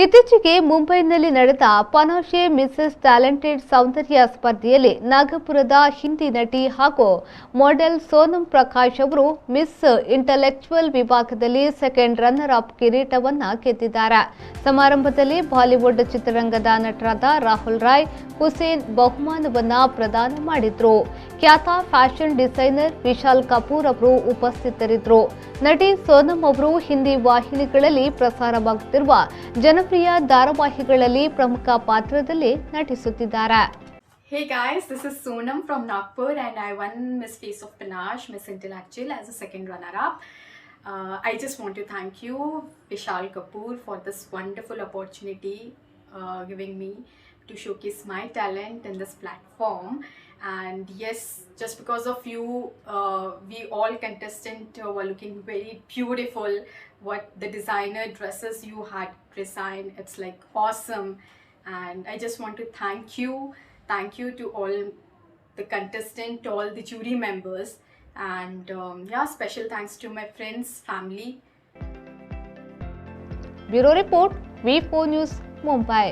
ಇತ್ತೀಚೆಗೆ ಮುಂಬೈನಲ್ಲಿ ನಡೆದ ಪನಾಶೆ ಮಿಸಸ್ ಟ್ಯಾಲೆಂಟೆಡ್ ಸೌಂದರ್ಯ ಸ್ಪರ್ಧೆಯಲ್ಲಿ ನಾಗಪುರದ ಹಿಂದಿ ನಟಿ ಹಾಗೂ ಮಾಡೆಲ್ ಸೋನಂ ಪ್ರಕಾಶ್ ಅವರು ಮಿಸ್ ಇಂಟೆಲೆಕ್ಚುವಲ್ ವಿಭಾಗದಲ್ಲಿ ಸೆಕೆಂಡ್ ರನ್ನರ್ ಅಪ್ ಕಿರೀಟವನ್ನು ಗೆದ್ದಿದ್ದಾರೆ. ಸಮಾರಂಭದಲ್ಲಿ ಬಾಲಿವುಡ್ ಚಿತ್ರರಂಗದ ನಟರಾದ ರಾಹುಲ್ ರಾಯ್, ಹುಸೇನ್ ಬಹುಮಾನವನ್ನ ಪ್ರದಾನ ಮಾಡಿದ್ರು. ಖ್ಯಾತ ಫ್ಯಾಷನ್ ಡಿಸೈನರ್ ವಿಶಾಲ್ ಕಪೂರ್ ಅವರು ಉಪಸ್ಥಿತರಿದ್ದರು. ನಟಿ ಸೋನಂ ಅವರು ಹಿಂದಿ ವಾಹಿನಿಗಳಲ್ಲಿ ಪ್ರಸಾರವಾಗುತ್ತಿರುವ ಜನಪ್ರಿಯ ಧಾರಾವಾಹಿಗಳಲ್ಲಿ ಪ್ರಮುಖ ಪಾತ್ರದಲ್ಲಿ ನಟಿಸುತ್ತಿದ್ದಾರೆ. Hey guys, this is Sonam from Nagpur and I won Miss Face of Panache, Miss Intellectual as a second runner-up. I just want to thank you, Vishal Kapoor, for this wonderful opportunity giving me to showcase my talent in this platform. And yes, just because of you, we all contestants were looking very beautiful. What the designer dresses you had designed, it's like awesome. And I just want to thank you to all the contestants, all the jury members, and yeah, special thanks to my friends, family. Bureau Report, V4 News, Mumbai.